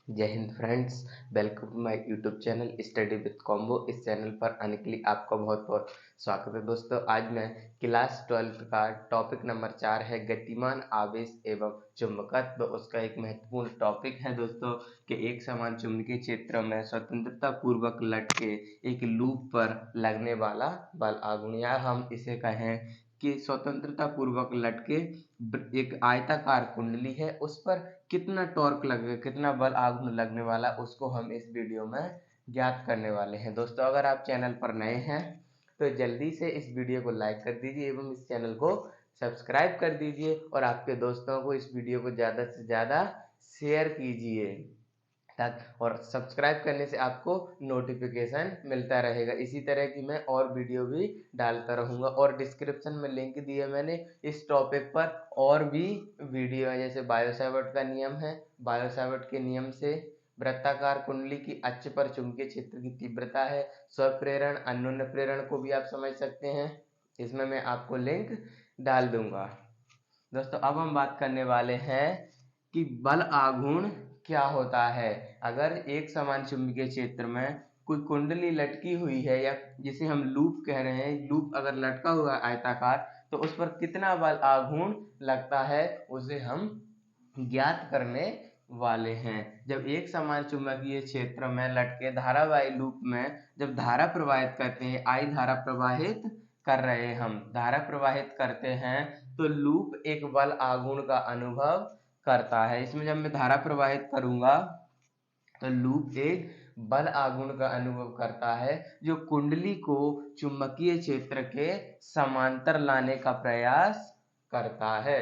जय हिंद friends. Welcome to my YouTube channel study with Combo. इस चैनल पर आने के लिए आपका बहुत बहुत स्वागत है। दोस्तों, आज मैं क्लास 12 का टॉपिक नंबर 4 है गतिमान आवेश एवं चुंबकत्व। उसका एक महत्वपूर्ण टॉपिक है दोस्तों कि एक समान चुंबकीय क्षेत्र में स्वतंत्रता पूर्वक लटके एक लूप पर लगने वाला बल आघूर्ण, या हम इसे कहें कि स्वतंत्रता पूर्वक लटके एक आयताकार कुंडली है, उस पर कितना टॉर्क लगेगा, कितना बल आघूर्ण लगने वाला, उसको हम इस वीडियो में ज्ञात करने वाले हैं। दोस्तों, अगर आप चैनल पर नए हैं तो जल्दी से इस वीडियो को लाइक कर दीजिए एवं इस चैनल को सब्सक्राइब कर दीजिए और आपके दोस्तों को इस वीडियो को ज़्यादा से ज़्यादा शेयर कीजिए और सब्सक्राइब करने से आपको नोटिफिकेशन मिलता रहेगा। इसी तरह की मैं और वीडियो भी डालता रहूँगा और डिस्क्रिप्शन में लिंक दिया मैंने इस टॉपिक पर और भी वीडियो है, जैसे बायो-सावर्ट का नियम है। बायो-सावर्ट के नियम से वृत्ताकार कुंडली की अक्ष पर चुंबकीय क्षेत्र की तीव्रता है। स्वप्रेरण अन्योन्य प्रेरण को भी आप समझ सकते हैं, इसमें मैं आपको लिंक डाल दूंगा। दोस्तों, अब हम बात करने वाले हैं कि बल आघूर्ण क्या होता है। अगर एक समान चुंबकीय क्षेत्र में कोई कुंडली लटकी हुई है, या जिसे हम लूप कह रहे हैं, लूप अगर लटका हुआ है आयताकार, तो उस पर कितना बल आघूर्ण लगता है उसे हम ज्ञात करने वाले हैं। जब एक समान चुंबकीय क्षेत्र में लटके धारावाही लूप में जब धारा प्रवाहित करते हैं, आई धारा प्रवाहित कर रहे हैं, हम धारा प्रवाहित करते हैं, तो लूप एक बल आघूर्ण का अनुभव करता है। इसमें जब मैं धारा प्रवाहित करूंगा तो लूप एक बल आघूर्ण का अनुभव करता है, जो कुंडली को चुंबकीय क्षेत्र के समांतर लाने का प्रयास करता है।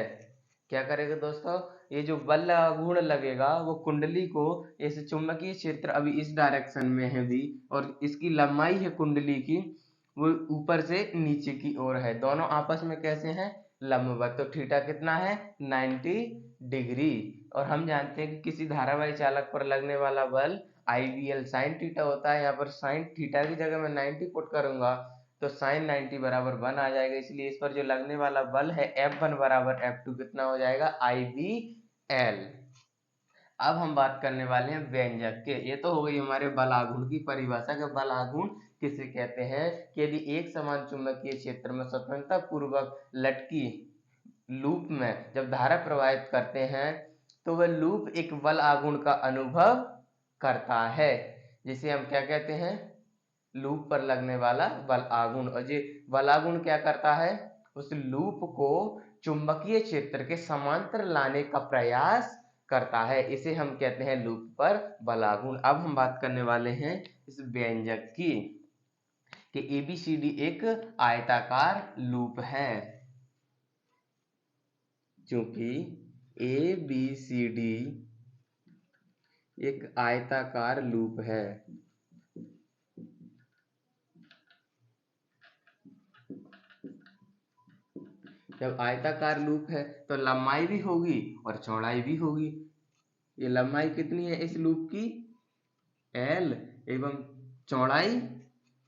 क्या करेगा दोस्तों? ये जो बल आघूर्ण लगेगा वो कुंडली को, जैसे चुंबकीय क्षेत्र अभी इस डायरेक्शन में है भी, और इसकी लंबाई है कुंडली की, वो ऊपर से नीचे की ओर है, दोनों आपस में कैसे हैं? लंबवत। तो थीटा कितना है? 90 डिग्री। और हम जानते हैं कि किसी धारावाही चालक पर लगने वाला बल IVL sin थीटा होता है। यहाँ पर sin थीटा की जगह मैं 90 पुट करूंगा तो sin 90 बराबर 1 आ जाएगा। इसलिए इस पर जो लगने वाला बल है F1 बराबर F2 कितना हो जाएगा? IVL। अब हम बात करने वाले हैं व्यंजक के। ये तो हो गई हमारे बल आघूर्ण की परिभाषा के बल आघूर्ण किसे कहते हैं कि यदि एक समान चुंबकीय क्षेत्र में स्वतंत्रता पूर्वक लटकी लूप में जब धारा प्रवाहित करते हैं तो वह लूप एक बल आघूर्ण का अनुभव करता है, जिसे हम क्या कहते हैं? लूप पर लगने वाला बल आघूर्ण। और ये बल आघूर्ण क्या करता है? उस लूप को चुंबकीय क्षेत्र के समांतर लाने का प्रयास करता है, इसे हम कहते हैं लूप पर बल आघूर्ण। अब हम बात करने वाले हैं इस व्यंजक की कि ABCD एक आयताकार लूप है। चूंकि ABCD एक आयताकार लूप है, जब आयताकार लूप है तो लंबाई भी होगी और चौड़ाई भी होगी। ये लंबाई कितनी है इस लूप की? L, एवं चौड़ाई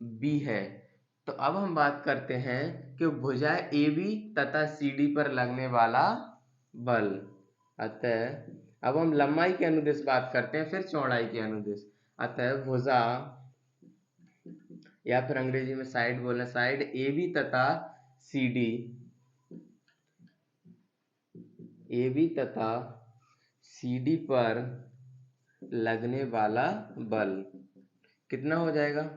B है। तो अब हम बात करते हैं कि भुजा AB तथा CD पर लगने वाला बल। अतः अब हम लंबाई के अनुदेश बात करते हैं, फिर चौड़ाई के अनुदेश। अतः भुजा, या फिर अंग्रेजी में साइड बोलना, साइड AB तथा CD, AB तथा CD पर लगने वाला बल कितना हो जाएगा?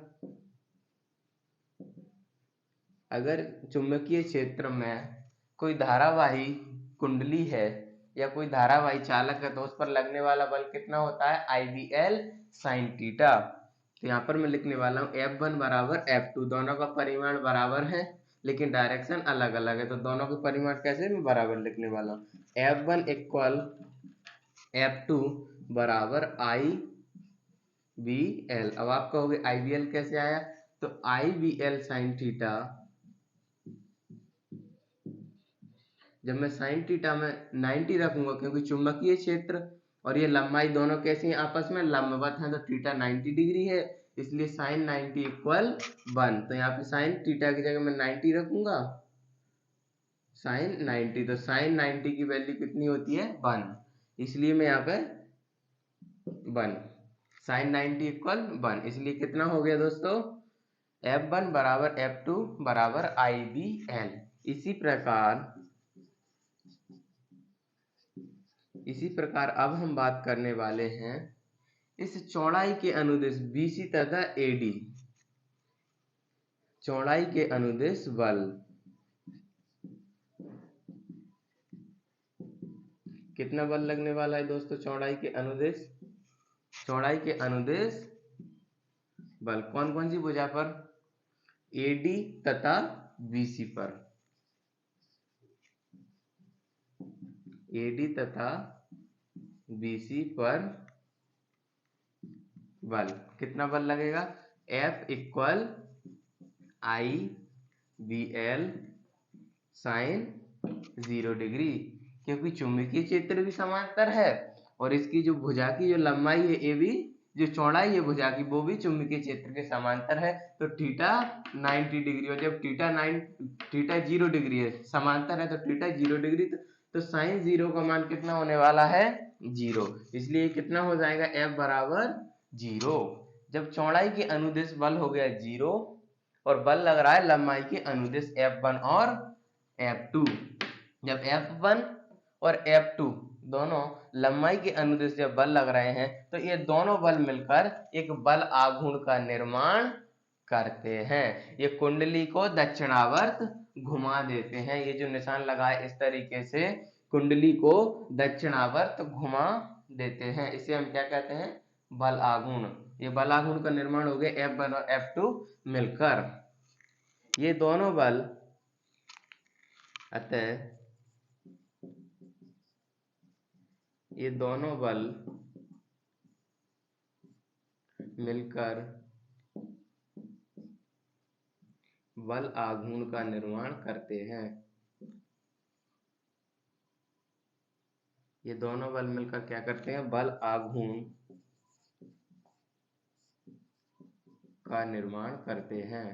अगर चुंबकीय क्षेत्र में कोई धारावाही कुंडली है या कोई धारावाही चालक है तो उस पर लगने वाला बल कितना होता है? IVL sin theta. तो यहाँ पर मैं लिखने वाला हूँ F1 बराबर F2। दोनों का परिमाण बराबर है लेकिन डायरेक्शन अलग अलग है, तो दोनों के परिमाण कैसे मैं बराबर लिखने वाला हूँ? F1 इक्वल F2 बराबर IVL। अब आप कहोगे IVL कैसे आया? तो IVL sin थीटा, जब मैं sin थीटा में 90 रखूंगा, क्योंकि चुंबकीय क्षेत्र और ये लंबाई दोनों कैसी हैं? आपस में लंबवत हैं, तो थीटा 90 डिग्री है, इसलिए sin 90 इक्वल 1। तो यहाँ पे sin थीटा की जगह मैं 90 रखूंगा, sin 90, तो sin 90 की वैल्यू कितनी होती है? 1। इसलिए मैं यहाँ पे 1, साइन 90 इक्वल 1, इसलिए कितना हो गया दोस्तों, F1 बराबर F2 बराबर IBL। इसी प्रकार अब हम बात करने वाले हैं इस चौड़ाई के अनुदिश BC तथा AD, चौड़ाई के अनुदिश बल कितना बल लगने वाला है दोस्तों, चौड़ाई के अनुदिश बल कौन कौन सी भुजा पर, AD तथा BC पर, AD तथा BC पर बल कितना बल लगेगा, F equal IBL sine 0 degree, क्योंकि चुंबकीय क्षेत्र भी समांतर है और इसकी जो भुजा की जो लंबाई है AB, जो चौड़ाई है भुजा की वो भी चुंबकीय क्षेत्र के समांतर है, तो थीटा 90 डिग्री, और जब थीटा 0 डिग्री है, समांतर है तो थीटा 0 डिग्री, तो साइन 0 का मान कितना होने वाला है, 0, इसलिए कितना हो जाएगा, F बराबर 0। जब चौड़ाई के अनुदिश बल हो गया 0 और बल लग रहा है लंबाई के अनुदिश F1 और F2, जब F1 और F2 दोनों लंबाई के अनुदिश जब बल लग रहे हैं तो ये दोनों बल मिलकर एक बल आघूर्ण का निर्माण करते हैं। ये कुंडली को दक्षिणावर्त घुमा देते हैं, ये जो निशान लगा है इस तरीके से कुंडली को दक्षिणावर्त घुमा देते हैं, इसे हम क्या कहते हैं, बल आघूर्ण। ये बल आघूर्ण का निर्माण हो गया F1 और F2 मिलकर, ये दोनों बल अतः ये दोनों बल मिलकर बल आघूर्ण का निर्माण करते हैं। ये दोनों बल मिलकर क्या करते हैं, बल आघूर्ण का निर्माण करते हैं,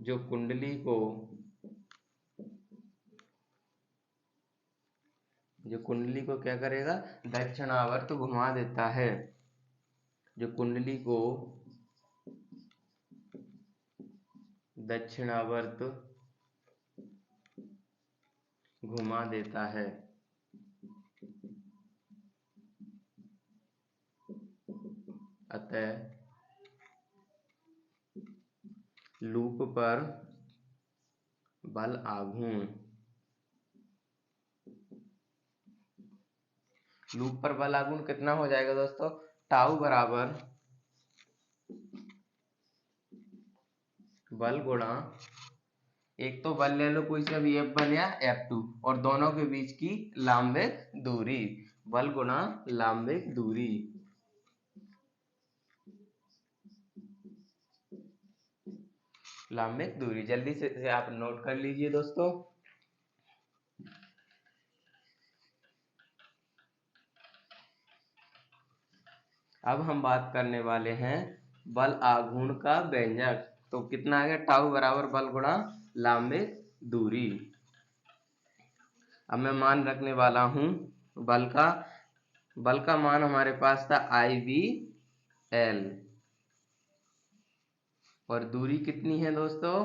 जो कुंडली को क्या करेगा, दक्षिणावर्त घुमा देता है, जो कुंडली को दक्षिणावर्त घुमा देता है। अतः लूप पर बल आघूर्ण, लूप पर बल आघूर्ण कितना हो जाएगा दोस्तों, टाउ बराबर बल गुणा, एक तो बल ले लो कोई सा भी F1 या F2 और दोनों के बीच की लांबिक दूरी, बल गुणा लांबिक दूरी, लांबिक दूरी जल्दी से आप नोट कर लीजिए दोस्तों। अब हम बात करने वाले हैं बल आघूर्ण का व्यंजक, तो कितना आ गया, टाउ बराबर बल गुणा लांबिक दूरी। अब मैं मान रखने वाला हूं बल का मान हमारे पास था IBL और दूरी कितनी है दोस्तों,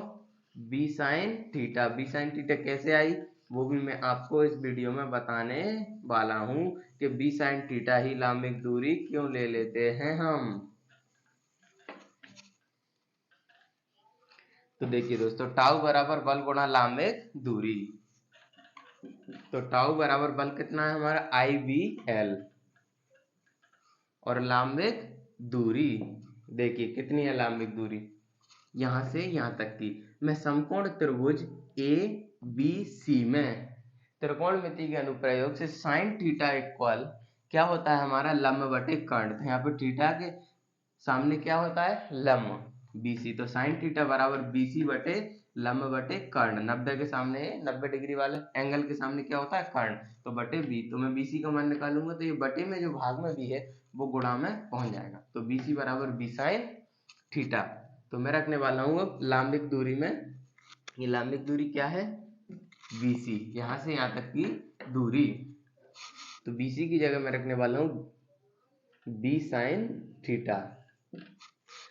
B sine theta. B sine theta कैसे आई वो भी मैं आपको इस वीडियो में बताने वाला हूं कि B साइन थीटा ही लांबिक दूरी क्यों ले लेते हैं हम। तो देखिए दोस्तों, टाउ बराबर बल गुणा लांबिक दूरी, तो टाउ बराबर बल कितना है हमारा IBL और लांबिक दूरी देखिए कितनी है लांबिक दूरी, यहां से यहां तक की। मैं समकोण त्रिभुज ABC में त्रिकोणमिति के अनुप्रयोग से साइन थीटा इक्वल क्या होता है हमारा, लंब बटे कर्ण, तो यहाँ पे थीटा के सामने क्या होता है, लंब BC, तो साइन थीटा बराबर BC बटे लंब बटे कर्ण, 90 के सामने 90 डिग्री वाले एंगल के सामने क्या होता है, कर्ण, तो बटे B, तो मैं BC का मान निकालूंगा तो ये बटे में जो भाग में B है वो गुणा में पहुंच जाएगा, तो BC बराबर B साइन थीटा। तो मैं रखने वाला हूँ अब लांबिक दूरी में, ये लांबिक दूरी क्या है BC, यहां से यहां तक की दूरी, तो BC की जगह मैं रखने वाला हूँ B sin थीटा।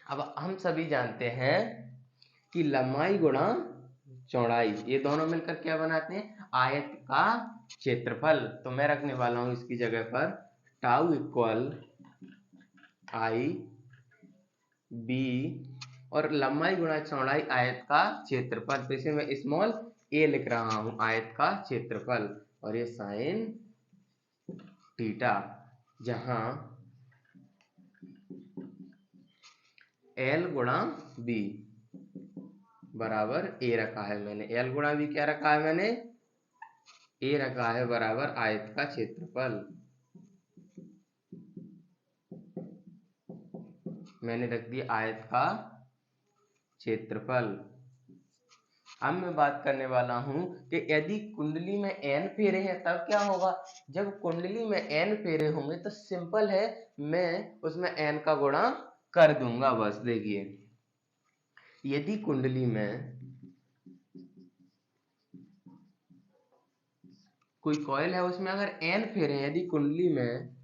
अब हम सभी जानते हैं कि लंबाई गुणा चौड़ाई ये दोनों मिलकर क्या बनाते हैं, आयत का क्षेत्रफल। तो मैं रखने वाला हूं इसकी जगह पर टाउ इक्वल आई बी और लंबाई गुणा चौड़ाई आयत का क्षेत्रफल। तो इसे मैं स्मॉल a लिख रहा हूं, आयत का क्षेत्रफल, और ये साइन थीटा, जहां l गुणा b बराबर a रखा है मैंने। l गुणा b क्या रखा है मैंने, a रखा है बराबर आयत का क्षेत्रफल। मैंने रख दिया आयत का क्षेत्रफल। अब मैं बात करने वाला हूं कि यदि कुंडली में n फेरे हैं तब क्या होगा। जब कुंडली में n फेरे होंगे तो सिंपल है, मैं उसमें n का गुणा कर दूंगा बस। देखिए, यदि कुंडली में कोई कॉइल है, उसमें अगर n फेरे हैं, यदि कुंडली में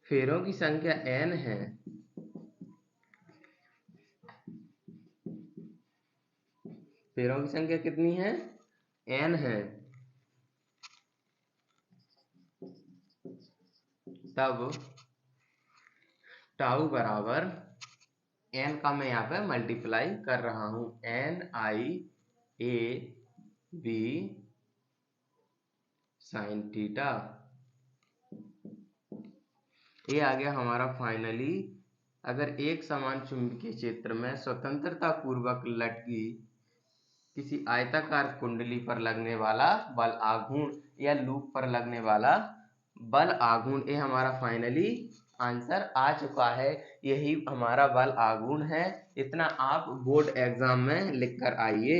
फेरों की संख्या n है, फेरों की संख्या कितनी है, n है, तब टाउ बराबर n का मैं यहाँ पे मल्टीप्लाई कर रहा हूं, NIAB साइन थीटा। ये आ गया हमारा फाइनली। अगर एक समान चुंबकीय क्षेत्र में स्वतंत्रता पूर्वक लटकी किसी आयताकार कुंडली पर लगने वाला बल आघूर्ण या लूप पर लगने वाला बल आघूर्ण, ये हमारा फाइनली आंसर आ चुका है। यही हमारा बल आघूर्ण है। इतना आप बोर्ड एग्जाम में लिख कर आइए।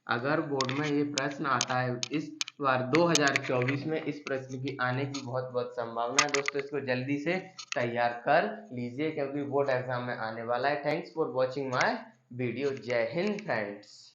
अगर बोर्ड में ये प्रश्न आता है इस बार 2024 में, इस प्रश्न की आने की बहुत बहुत संभावना है दोस्तों। इसको जल्दी से तैयार कर लीजिए क्योंकि बोर्ड एग्जाम में आने वाला है। Thanks for watching my video. जय हिंद फ्रेंड्स।